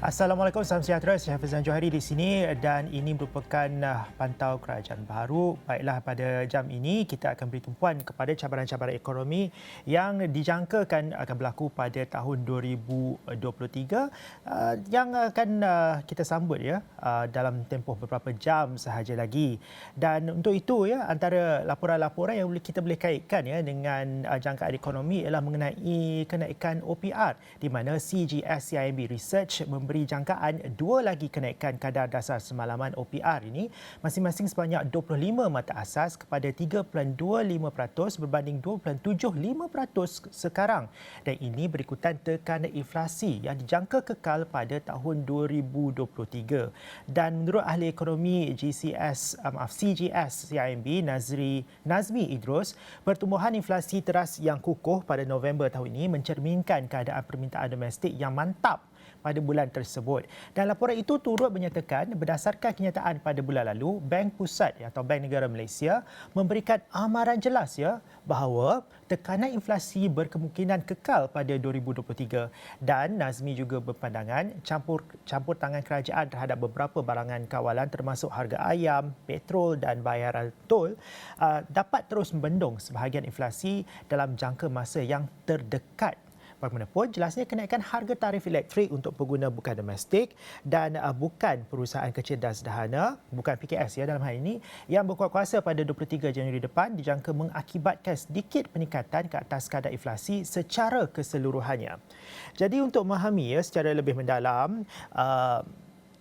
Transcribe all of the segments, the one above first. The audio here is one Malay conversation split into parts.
Assalamualaikum, salam sejahtera. Saya Hafizan Johari di sini dan ini merupakan pantau kerajaan baru. Baiklah, pada jam ini kita akan beri tumpuan kepada cabaran-cabaran ekonomi yang dijangkakan akan berlaku pada tahun 2023 yang akan kita sambut dalam tempoh beberapa jam sahaja lagi. Dan untuk itu antara laporan-laporan yang kita boleh kaitkan dengan jangkaan ekonomi ialah mengenai kenaikan OPR di mana CGS CIMB Research memberi jangkaan dua lagi kenaikan kadar dasar semalaman OPR ini masing-masing sebanyak 25 mata asas kepada 3.25% berbanding 2.75% sekarang, dan ini berikutan tekanan inflasi yang dijangka kekal pada tahun 2023. Dan menurut ahli ekonomi CGS CIMB Nazmi Idrus, pertumbuhan inflasi teras yang kukuh pada November tahun ini mencerminkan keadaan permintaan domestik yang mantap pada bulan tersebut. Dan laporan itu turut menyatakan berdasarkan kenyataan pada bulan lalu, Bank Pusat atau Bank Negara Malaysia memberikan amaran jelas bahawa tekanan inflasi berkemungkinan kekal pada 2023. Dan Nazmi juga berpandangan campur tangan kerajaan terhadap beberapa barangan kawalan termasuk harga ayam, petrol dan bayaran tol dapat terus membendung sebahagian inflasi dalam jangka masa yang terdekat. Bagaimanapun, jelasnya kenaikan harga tarif elektrik untuk pengguna bukan domestik dan bukan perusahaan kecil dan sederhana, bukan PKS dalam hal ini, yang berkuat kuasa pada 23 Januari depan dijangka mengakibatkan sedikit peningkatan ke atas kadar inflasi secara keseluruhannya. Jadi untuk memahami secara lebih mendalam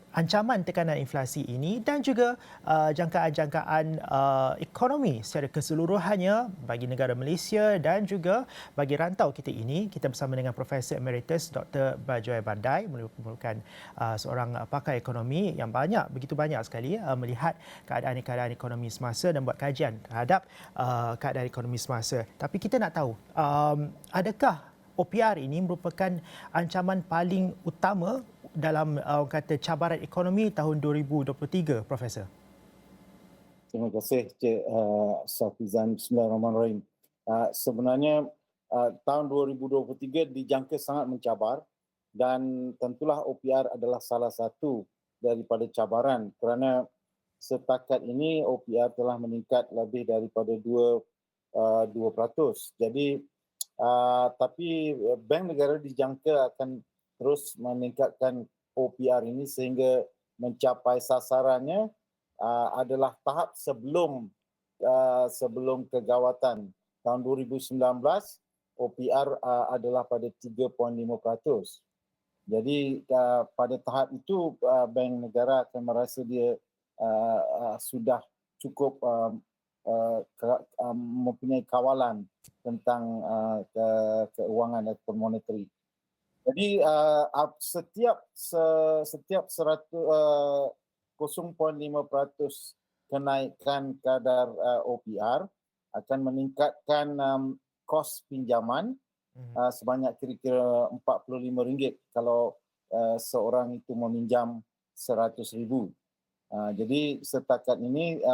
ancaman tekanan inflasi ini dan juga jangkaan-jangkaan ekonomi secara keseluruhannya bagi negara Malaysia dan juga bagi rantau kita ini, kita bersama dengan Profesor Emeritus Dr. Bajoy Bandai, merupakan seorang pakar ekonomi yang begitu banyak sekali melihat keadaan ekonomi semasa dan buat kajian terhadap keadaan ekonomi semasa. Tapi kita nak tahu, adakah OPR ini merupakan ancaman paling utama dalam cabaran ekonomi tahun 2023, Profesor? Terima kasih, Cik Safizan. Bismillahirrahmanirrahim. Sebenarnya tahun 2023 dijangka sangat mencabar dan tentulah OPR adalah salah satu daripada cabaran kerana setakat ini OPR telah meningkat lebih daripada 2%. Jadi tapi Bank Negara dijangka akan terus meningkatkan OPR ini sehingga mencapai sasarannya adalah tahap sebelum kegawatan. Tahun 2019 OPR adalah pada 3.5%. Jadi pada tahap itu Bank Negara akan merasa dia sudah cukup mempunyai kawalan tentang keuangan atau monetary. Jadi setiap 0.5% kenaikan kadar OPR akan meningkatkan kos pinjaman sebanyak kira-kira RM45 kalau seorang itu meminjam RM100,000. Jadi setakat ini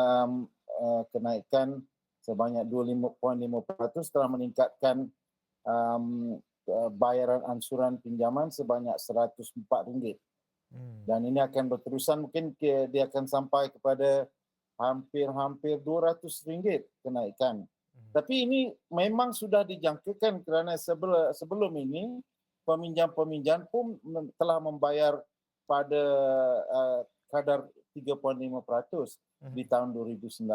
kenaikan sebanyak 2.5% telah meningkatkan bayaran ansuran pinjaman sebanyak RM104. Dan ini akan berterusan, mungkin dia akan sampai kepada hampir RM200 kenaikan. Tapi ini memang sudah dijangkakan kerana sebelum ini peminjam-peminjam pun telah membayar pada kadar 3.5% di tahun 2019.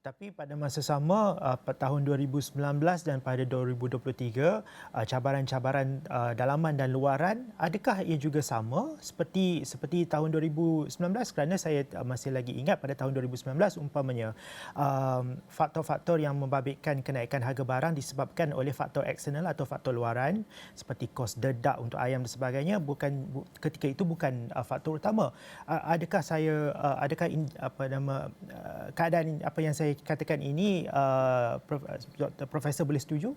Tapi pada masa sama, tahun 2019 dan pada 2023, cabaran-cabaran dalaman dan luaran, adakah ia juga sama seperti tahun 2019? Kerana saya masih lagi ingat pada tahun 2019 umpamanya faktor-faktor yang membabitkan kenaikan harga barang disebabkan oleh faktor eksternal atau faktor luaran seperti kos dedak untuk ayam dan sebagainya, ketika itu bukan faktor utama. Adakah keadaan apa yang saya katakan ini Profesor boleh setuju?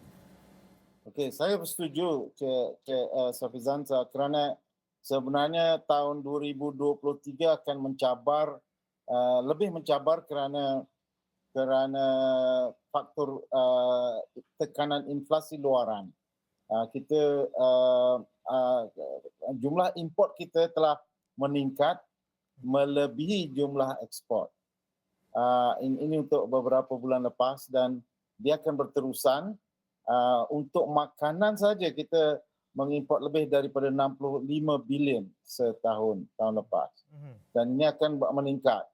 Okey, saya bersetuju Cik Safizan kerana sebenarnya tahun 2023 akan lebih mencabar kerana faktor tekanan inflasi luaran. kita jumlah import kita telah meningkat melebihi jumlah ekspor. Ini untuk beberapa bulan lepas dan dia akan berterusan. Untuk makanan saja kita mengimport lebih daripada 65 bilion tahun lepas. Dan ini akan meningkat.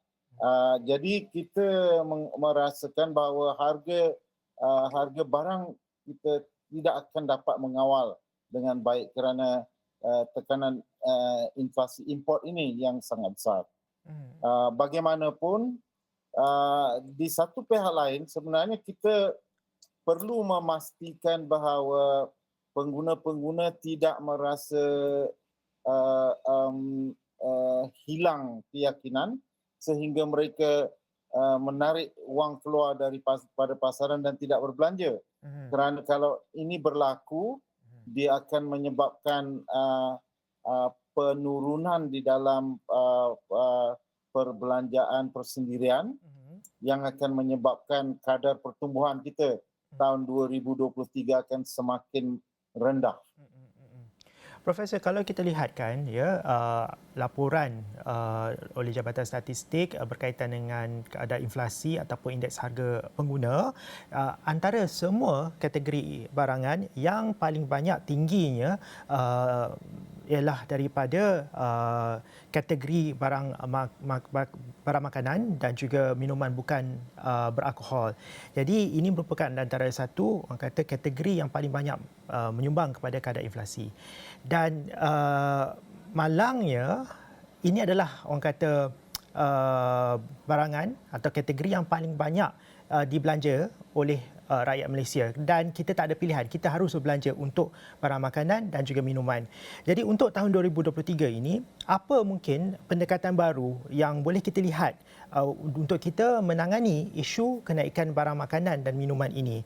Jadi kita merasakan bahawa harga barang kita tidak akan dapat mengawal dengan baik kerana tekanan inflasi import ini yang sangat besar. Bagaimanapun, di satu pihak lain sebenarnya kita perlu memastikan bahawa pengguna-pengguna tidak merasa hilang keyakinan sehingga mereka menarik wang keluar daripada pasaran dan tidak berbelanja. Kerana kalau ini berlaku, dia akan menyebabkan penurunan di dalam perbelanjaan persendirian yang akan menyebabkan kadar pertumbuhan kita tahun 2023 akan semakin rendah. Profesor, kalau kita lihat kan laporan oleh Jabatan Statistik berkaitan dengan keadaan inflasi ataupun indeks harga pengguna, antara semua kategori barangan yang paling banyak tingginya ialah daripada kategori barang makanan dan juga minuman bukan beralkohol. Jadi ini merupakan antara satu orang kata kategori yang paling banyak menyumbang kepada kadar inflasi. Dan malangnya ini adalah orang kata barangan atau kategori yang paling banyak dibelanja oleh rakyat Malaysia dan kita tak ada pilihan, kita harus berbelanja untuk barang makanan dan juga minuman. Jadi untuk tahun 2023 ini, apa mungkin pendekatan baru yang boleh kita lihat untuk kita menangani isu kenaikan barang makanan dan minuman ini?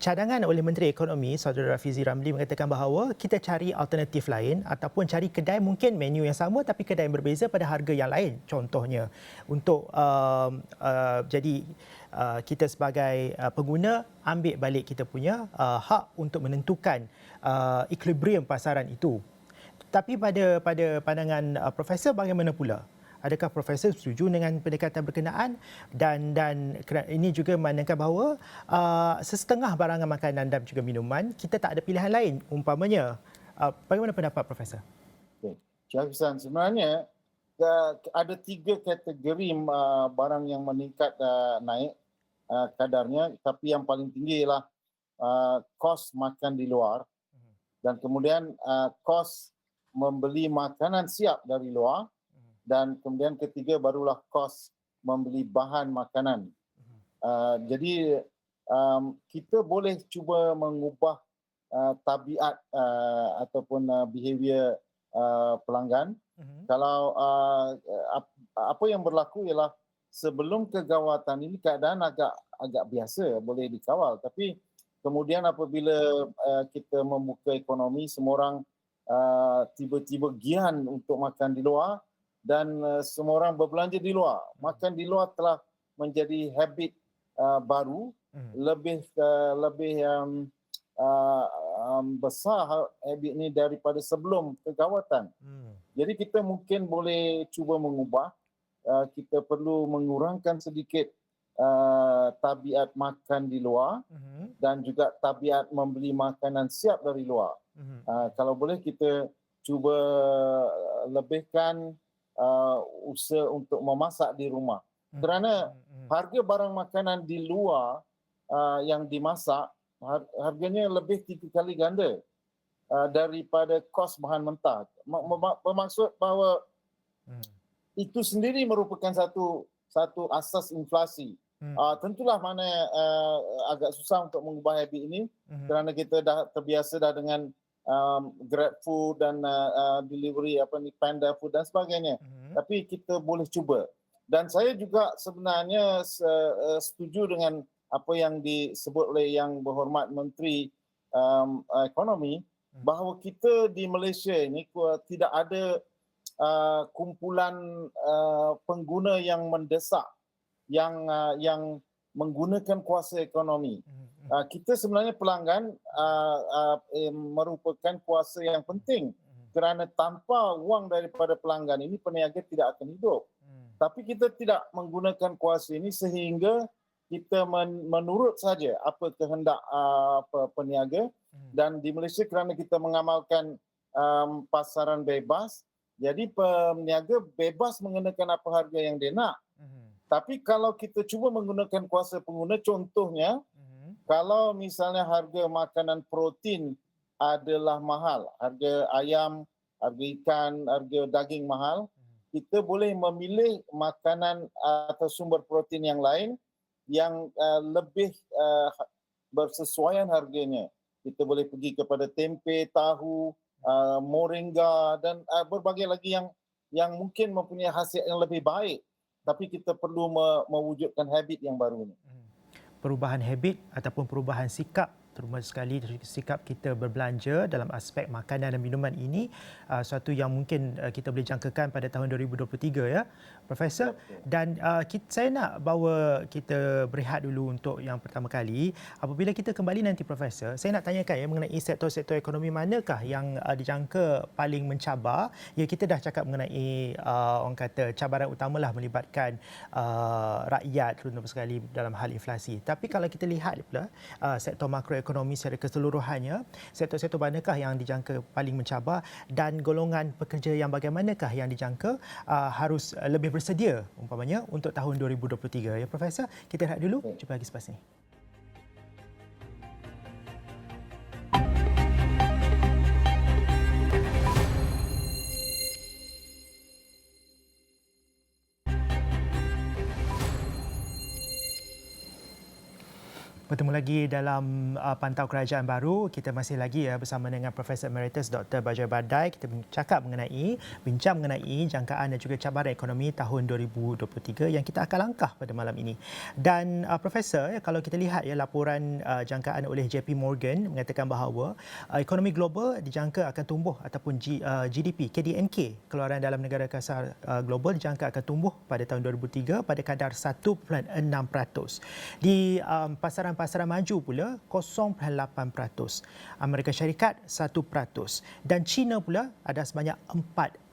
Cadangan oleh Menteri Ekonomi Saudara Rafizi Ramli mengatakan bahawa kita cari alternatif lain ataupun cari kedai mungkin menu yang sama tapi kedai yang berbeza pada harga yang lain, contohnya untuk jadi kita sebagai pengguna ambil balik kita punya hak untuk menentukan equilibrium pasaran itu. Tapi pada pandangan Profesor bagaimana pula? Adakah Profesor setuju dengan pendekatan berkenaan dan ini juga menandakan bahawa sesetengah barangan makanan dan juga minuman kita tak ada pilihan lain umpamanya. Bagaimana pendapat Profesor? Okay. Syahrizan, sebenarnya ada 3 kategori barang yang meningkat naik kadarnya, tapi yang paling tinggi ialah kos makan di luar dan kemudian kos membeli makanan siap dari luar dan kemudian ketiga barulah kos membeli bahan makanan. Jadi kita boleh cuba mengubah tabiat ataupun behavior pelanggan. Kalau apa yang berlaku ialah sebelum kegawatan ini keadaan agak biasa, boleh dikawal. Tapi kemudian apabila kita membuka ekonomi, semua orang tiba-tiba gian untuk makan di luar dan semua orang berbelanja di luar. Makan di luar telah menjadi habit baru, lebih besar habit ini daripada sebelum kegawatan. Jadi kita mungkin boleh cuba mengubah. Kita perlu mengurangkan sedikit tabiat makan di luar dan juga tabiat membeli makanan siap dari luar. Kalau boleh kita cuba lebihkan usaha untuk memasak di rumah. Kerana harga barang makanan di luar yang dimasak harganya lebih 3 kali ganda daripada kos bahan mentah. Bermaksud bahawa itu sendiri merupakan satu asas inflasi. Tentulah mana agak susah untuk mengubah habit ini kerana kita dah terbiasa dengan Grab food dan delivery Panda food dan sebagainya. Tapi kita boleh cuba. Dan saya juga sebenarnya setuju dengan apa yang disebut oleh Yang Berhormat Menteri Ekonomi bahawa kita di Malaysia ini tidak ada kumpulan pengguna yang mendesak yang menggunakan kuasa ekonomi kita sebenarnya pelanggan merupakan kuasa yang penting kerana tanpa wang daripada pelanggan ini peniaga tidak akan hidup. Tapi kita tidak menggunakan kuasa ini sehingga kita menurut saja apa kehendak peniaga, dan di Malaysia kerana kita mengamalkan pasaran bebas, jadi peniaga bebas mengenakan apa harga yang dia nak. Tapi kalau kita cuba menggunakan kuasa pengguna, contohnya kalau misalnya harga makanan protein adalah mahal, harga ayam, harga ikan, harga daging mahal, kita boleh memilih makanan atau sumber protein yang lain yang lebih bersesuaian harganya. Kita boleh pergi kepada tempe, tahu, moringa dan berbagai lagi yang mungkin mempunyai hasil yang lebih baik. Tapi kita perlu mewujudkan habit yang baru ini. Perubahan habit ataupun perubahan sikap, terutama sekali sikap kita berbelanja dalam aspek makanan dan minuman ini suatu yang mungkin kita boleh jangkakan pada tahun 2023 ya Profesor. Dan saya nak bawa kita berehat dulu untuk yang pertama kali. Apabila kita kembali nanti Profesor, saya nak tanyakan ya mengenai sektor-sektor ekonomi manakah yang dijangka paling mencabar. Ya, kita dah cakap mengenai orang kata cabaran utamalah melibatkan rakyat terutama sekali dalam hal inflasi. Tapi kalau kita lihat pula sektor makroekonomi secara keseluruhannya, sektor-sektor manakah yang dijangka paling mencabar dan golongan pekerja yang bagaimanakah yang dijangka harus lebih bersedia umpamanya untuk tahun 2023 ya Profesor. Kita lihat dulu, jumpa lagi selepas ini. Bertemu lagi dalam Pantau Kerajaan Baru. Kita masih lagi bersama dengan Profesor Emeritus Dr. Bajoy Bardai. Kita bincang mengenai jangkaan dan juga cabaran ekonomi tahun 2023 yang kita akan langkah pada malam ini. Dan Profesor, kalau kita lihat laporan jangkaan oleh JP Morgan mengatakan bahawa ekonomi global dijangka akan tumbuh ataupun GDP, KDNK, keluaran dalam negara kasar global dijangka akan tumbuh pada tahun 2003 pada kadar 1.6%. Di pasaran maju pula 0.8%, Amerika Syarikat 1% dan China pula ada sebanyak 4%.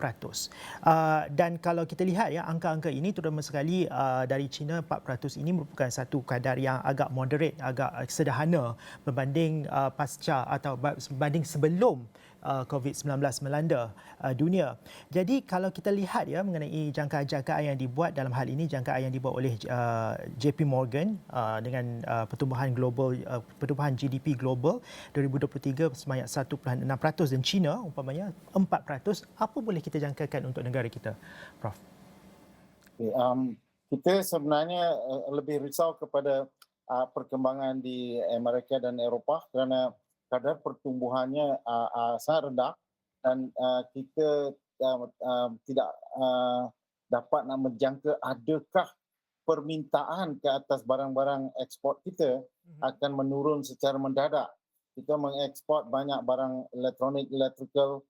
Dan kalau kita lihat angka-angka ini terutama sekali dari China 4% ini merupakan satu kadar yang agak moderate, agak sederhana berbanding pasca atau berbanding sebelum COVID-19 melanda dunia. Jadi kalau kita lihat mengenai jangkaan-jangkaan yang dibuat dalam hal ini, jangkaan yang dibuat oleh JP Morgan dengan pertumbuhan global, pertumbuhan GDP global 2023 sebanyak 1.6% dan China umpamanya 4%, apa boleh kita jangkakan untuk negara kita, Prof? Kita sebenarnya lebih risau kepada perkembangan di Amerika dan Eropah kerana kadar pertumbuhannya sangat rendah dan kita tidak dapat nak menjangka adakah permintaan ke atas barang-barang ekspor kita akan menurun secara mendadak. Kita mengekspor banyak barang elektronik, electrical,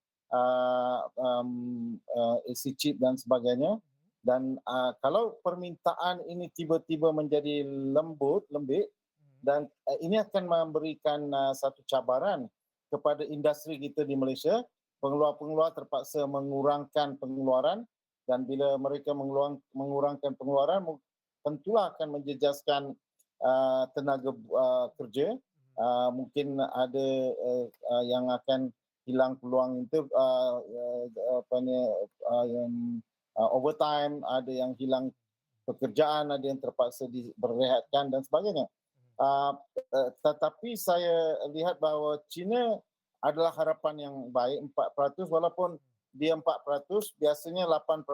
AC chip dan sebagainya. Dan kalau permintaan ini tiba-tiba menjadi lembik, dan ini akan memberikan satu cabaran kepada industri kita di Malaysia. Pengeluar-pengeluar terpaksa mengurangkan pengeluaran dan bila mereka mengurangkan pengeluaran tentulah akan menjejaskan tenaga kerja. Mungkin ada yang akan hilang peluang itu overtime, ada yang hilang pekerjaan, ada yang terpaksa diberehatkan dan sebagainya. Tetapi saya lihat bahawa China adalah harapan yang baik, 4%, walaupun dia 4%, biasanya 8%,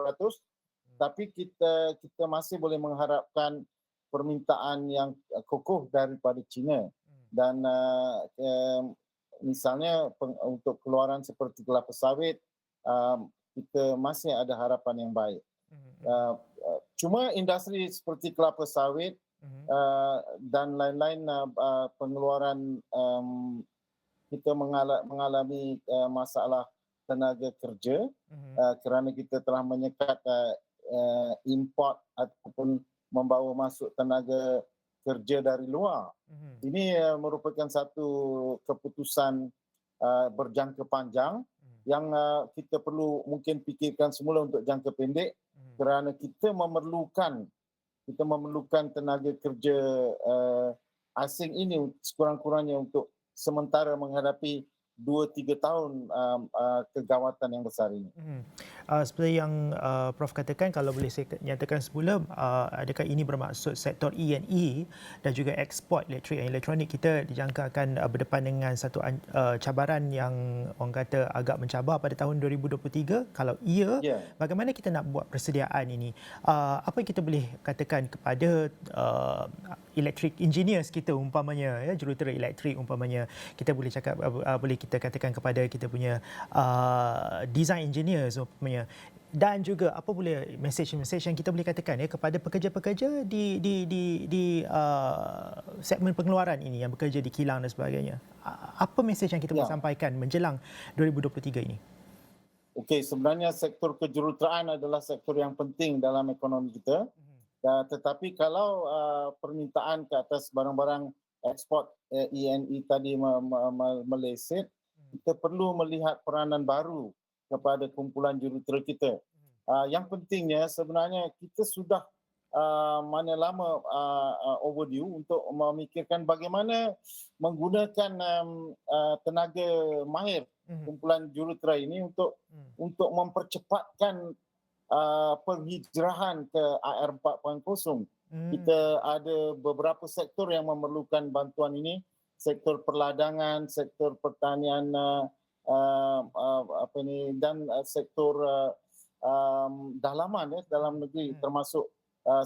tapi kita masih boleh mengharapkan permintaan yang kokoh daripada China. Dan misalnya untuk keluaran seperti kelapa sawit, kita masih ada harapan yang baik. Cuma industri seperti kelapa sawit dan lain-lain pengeluaran, kita mengalami masalah tenaga kerja kerana kita telah menyekat import ataupun membawa masuk tenaga kerja dari luar. Ini merupakan satu keputusan berjangka panjang yang kita perlu mungkin fikirkan semula untuk jangka pendek, kerana kita memerlukan tenaga kerja asing ini sekurang-kurangnya untuk sementara menghadapi 2-3 tahun kegawatan yang besar ini. Seperti yang Prof katakan, kalau boleh saya nyatakan semula, adakah ini bermaksud sektor E&E dan juga ekspor elektrik dan elektronik kita dijangka akan berdepan dengan satu cabaran yang orang kata agak mencabar pada tahun 2023? Kalau iya, bagaimana kita nak buat persediaan ini? Apa yang kita boleh katakan kepada electric engineers kita umpamanya, ya, jurutera elektrik umpamanya, kita boleh cakap, boleh kita katakan kepada kita punya design engineers umpamanya, dan juga apa boleh message yang kita boleh katakan, ya, kepada pekerja-pekerja di segmen pengeluaran ini yang bekerja di kilang dan sebagainya. Apa message yang kita boleh sampaikan menjelang 2023 ini? Okey, sebenarnya sektor kejuruteraan adalah sektor yang penting dalam ekonomi kita. Tetapi kalau permintaan ke atas barang-barang ekspor E&E tadi meleset, kita perlu melihat peranan baru kepada kumpulan jurutera kita. Yang pentingnya sebenarnya kita sudah mana lama overdue untuk memikirkan bagaimana menggunakan tenaga mahir kumpulan jurutera ini untuk mempercepatkan penghijrahan ke AR 4.0. Kita ada beberapa sektor yang memerlukan bantuan ini, sektor perladangan, sektor pertanian dan sektor dalaman, dalam negeri, termasuk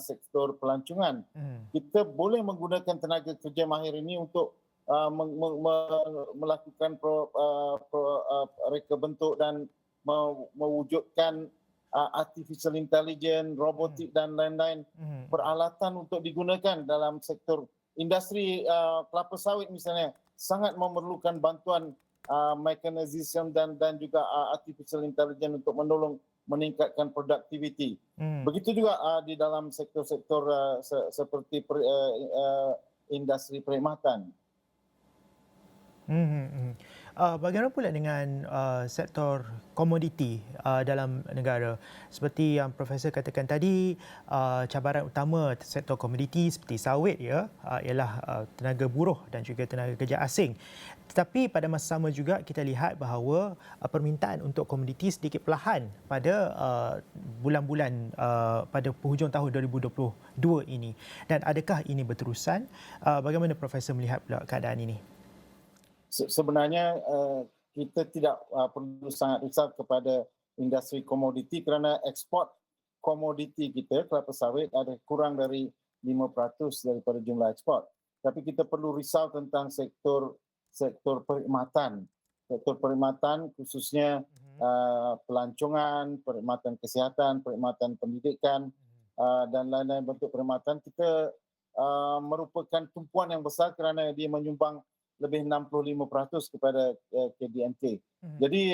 sektor pelancongan. Kita boleh menggunakan tenaga kerja mahir ini untuk melakukan reka bentuk dan mewujudkan artificial intelligence, robotik dan lain-lain peralatan untuk digunakan dalam sektor industri kelapa sawit misalnya, sangat memerlukan bantuan mechanization dan juga artificial intelligence untuk menolong meningkatkan produktiviti. Begitu juga di dalam sektor-sektor seperti industri perkhidmatan. Bagaimana pula dengan sektor komoditi dalam negara? Seperti yang Profesor katakan tadi, cabaran utama sektor komoditi seperti sawit, ya, ialah tenaga buruh dan juga tenaga kerja asing. Tetapi pada masa sama juga kita lihat bahawa permintaan untuk komoditi sedikit perlahan pada bulan-bulan pada penghujung tahun 2022 ini. Dan adakah ini berterusan? Bagaimana Profesor melihat pula keadaan ini? Sebenarnya kita tidak perlu sangat risau kepada industri komoditi kerana ekspor komoditi kita, kelapa sawit, ada kurang dari 5% daripada jumlah ekspor. Tapi kita perlu risau tentang sektor perkhidmatan. Sektor perkhidmatan khususnya pelancongan, perkhidmatan kesihatan, perkhidmatan pendidikan dan lain-lain bentuk perkhidmatan. Kita merupakan tumpuan yang besar kerana dia menyumbang lebih 65% kepada KDNT. Jadi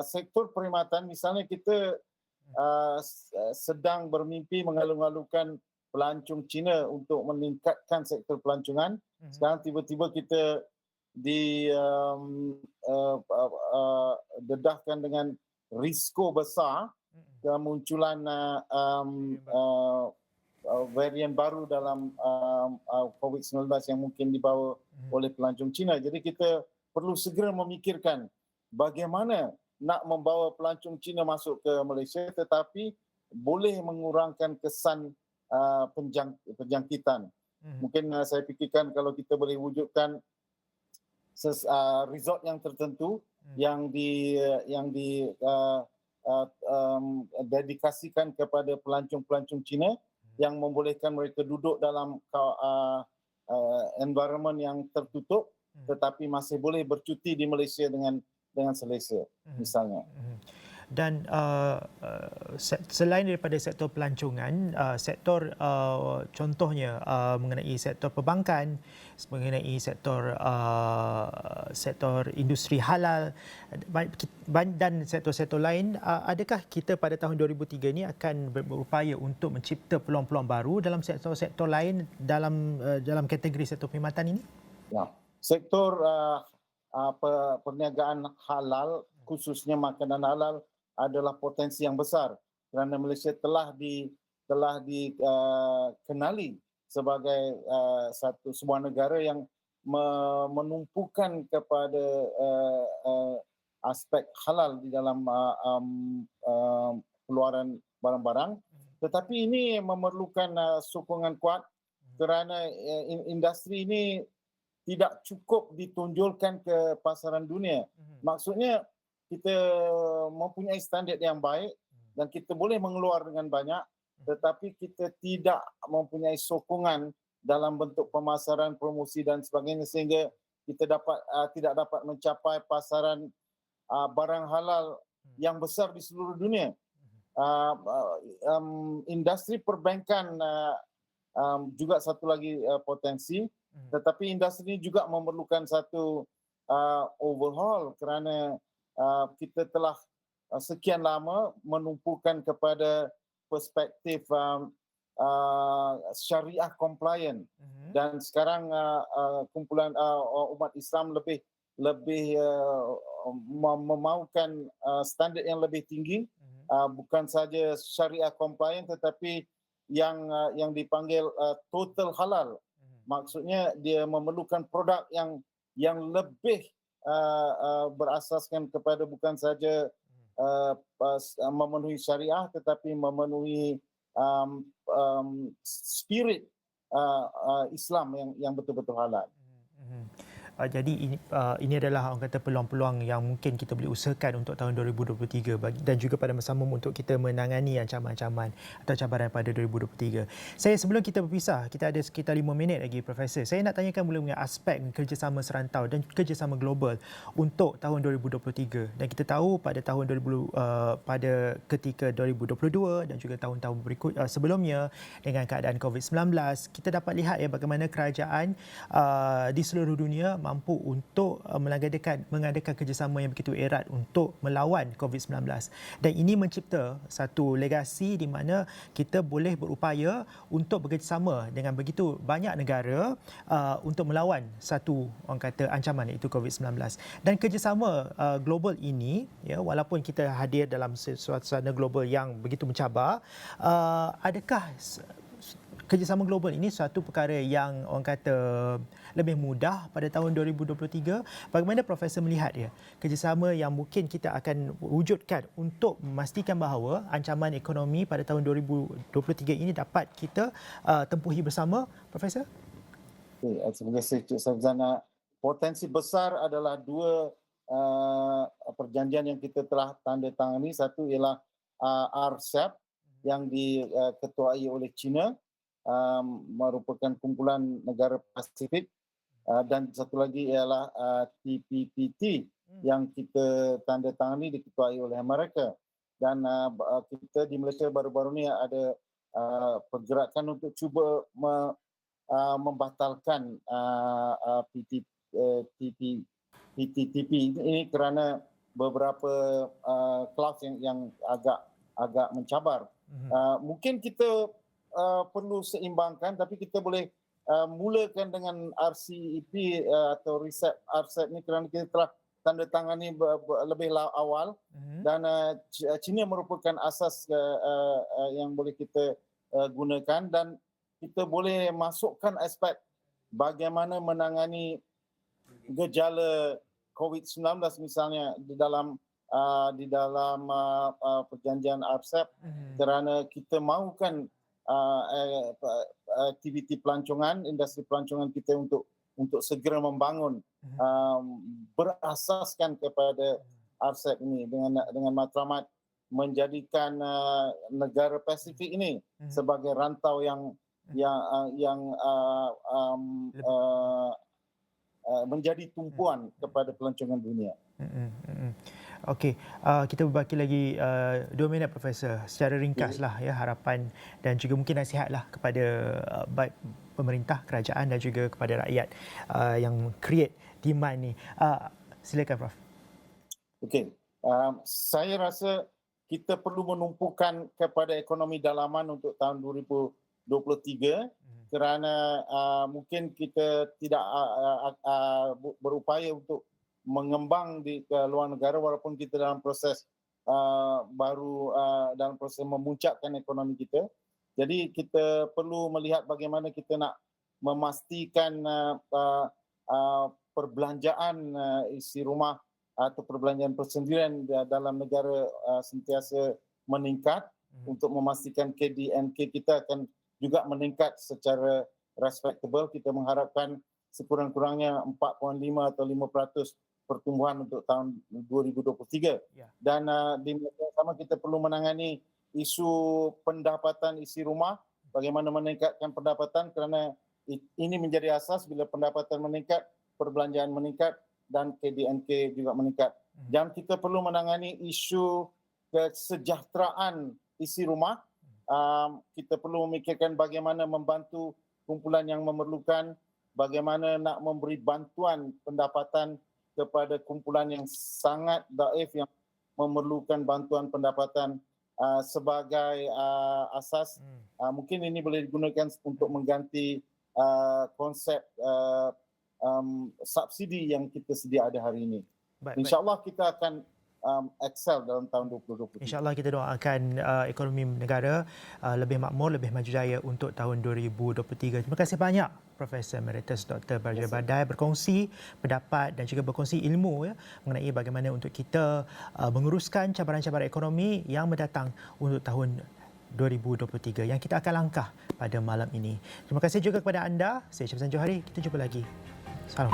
sektor perkhidmatan, misalnya kita sedang bermimpi mengalung-alungkan pelancong Cina untuk meningkatkan sektor pelancongan. Sekarang tiba-tiba kita dedahkan dengan risiko besar kemunculan varian baru dalam COVID-19 yang mungkin dibawa oleh pelancong Cina. Jadi kita perlu segera memikirkan bagaimana nak membawa pelancong Cina masuk ke Malaysia tetapi boleh mengurangkan kesan penjangkitan. Mungkin saya fikirkan kalau kita boleh wujudkan resort yang tertentu yang dedikasikan kepada pelancong-pelancong Cina, yang membolehkan mereka duduk dalam environment yang tertutup tetapi masih boleh bercuti di Malaysia dengan selesa misalnya. Dan selain daripada sektor pelancongan, contohnya mengenai sektor perbankan, mengenai sektor industri halal dan sektor-sektor lain, adakah kita pada tahun 2003 ini akan berupaya untuk mencipta peluang-peluang baru dalam sektor-sektor lain dalam kategori sektor perkhidmatan ini? Ya, sektor perniagaan halal, khususnya makanan halal, adalah potensi yang besar kerana Malaysia telah dikenali sebagai sebuah negara yang menumpukan kepada aspek halal di dalam keluaran barang-barang. Tetapi ini memerlukan sokongan kuat kerana industri ini tidak cukup ditunjulkan ke pasaran dunia. Maksudnya kita mempunyai standard yang baik dan kita boleh mengeluar dengan banyak, tetapi kita tidak mempunyai sokongan dalam bentuk pemasaran, promosi dan sebagainya, sehingga kita tidak dapat mencapai pasaran barang halal yang besar di seluruh dunia. Industri perbankan juga satu lagi potensi, tetapi industri ini juga memerlukan satu overhaul kerana kita telah sekian lama menumpukan kepada perspektif syariah compliant, dan sekarang kumpulan umat Islam lebih memaukan standard yang lebih tinggi, bukan saja syariah compliant tetapi yang dipanggil total halal. Maksudnya dia memerlukan produk yang lebih berasaskan kepada bukan saja memenuhi syariah tetapi memenuhi spirit Islam yang betul-betul halal. Jadi ini adalah orang kata peluang-peluang yang mungkin kita boleh usahakan untuk tahun 2023 dan juga pada masa untuk kita menangani ancaman-ancaman atau cabaran pada 2023. Sebelum kita berpisah, kita ada sekitar 5 minit lagi, Profesor. Saya nak tanyakan mula mengenai aspek kerjasama serantau dan kerjasama global untuk tahun 2023. Dan kita tahu pada pada ketika 2022 dan juga tahun-tahun berikut sebelumnya dengan keadaan COVID-19, kita dapat lihat bagaimana kerajaan di seluruh dunia mampu untuk mengadakan kerjasama yang begitu erat untuk melawan COVID-19. Dan ini mencipta satu legasi di mana kita boleh berupaya untuk bekerjasama dengan begitu banyak negara untuk melawan satu ancaman, iaitu COVID-19. Dan kerjasama global ini, walaupun kita hadir dalam suasana global yang begitu mencabar, adakah kerjasama global ini suatu perkara yang lebih mudah pada tahun 2023? Bagaimana Profesor melihat kerjasama yang mungkin kita akan wujudkan untuk memastikan bahawa ancaman ekonomi pada tahun 2023 ini dapat kita tempuhi bersama, Profesor? Sebagai Cik Safzana, potensi besar adalah dua perjanjian yang kita telah tanda tangani. Satu ialah RCEP yang diketuai oleh China, merupakan kumpulan negara Pasifik, dan satu lagi ialah TPPT yang kita tanda tangani diketuai oleh Amerika. Dan kita di Malaysia baru-baru ni ada pergerakan untuk cuba membatalkan PTTP ini kerana beberapa clause yang agak mencabar. Mungkin kita perlu seimbangkan, tapi kita boleh mulakan dengan RCEP atau RCEP ni kerana kita telah tanda tangani lebih awal, dan China merupakan asas yang boleh kita gunakan, dan kita boleh masukkan aspek bagaimana menangani gejala COVID-19 misalnya di dalam perjanjian RCEP, kerana kita mahukan aktiviti pelancongan, industri pelancongan kita untuk segera membangun berasaskan kepada RCEP ini dengan matlamat menjadikan negara Pasifik ini sebagai rantau yang menjadi tumpuan kepada pelancongan dunia. Okey, kita berbaki lagi 2 minit Profesor. Secara ringkaslah ya harapan dan juga mungkin nasihatlah kepada baik pemerintah, kerajaan dan juga kepada rakyat yang create demand ni. Silakan Prof. Okey, saya rasa kita perlu menumpukan kepada ekonomi dalaman untuk tahun 2023 kerana mungkin kita tidak berupaya untuk mengembang di luar negara walaupun kita dalam proses dalam proses memuncakkan ekonomi kita. Jadi kita perlu melihat bagaimana kita nak memastikan perbelanjaan isi rumah atau perbelanjaan persendirian dalam negara sentiasa meningkat untuk memastikan KDNK kita akan juga meningkat secara respectable. Kita mengharapkan sekurang-kurangnya 4.5 atau 5% pertumbuhan untuk tahun 2023. Dan di masa yang sama kita perlu menangani isu pendapatan isi rumah, bagaimana meningkatkan pendapatan kerana ini menjadi asas. Bila pendapatan meningkat, perbelanjaan meningkat dan KDNK juga meningkat. Dan kita perlu menangani isu kesejahteraan isi rumah. Kita perlu memikirkan bagaimana membantu kumpulan yang memerlukan, bagaimana nak memberi bantuan pendapatan kepada kumpulan yang sangat daif yang memerlukan bantuan pendapatan sebagai asas. Mungkin ini boleh digunakan untuk mengganti konsep subsidi yang kita sedia ada hari ini. InsyaAllah kita akan excel dalam tahun 2023. InsyaAllah kita doakan ekonomi negara lebih makmur, lebih maju jaya untuk tahun 2023. Terima kasih banyak Profesor Emeritus Dr. Baraja Badai berkongsi pendapat dan juga berkongsi ilmu ya mengenai bagaimana untuk kita menguruskan cabaran-cabaran ekonomi yang mendatang untuk tahun 2023 yang kita akan langkah pada malam ini. Terima kasih juga kepada anda. Saya Syafizan Johari. Kita jumpa lagi. Salam.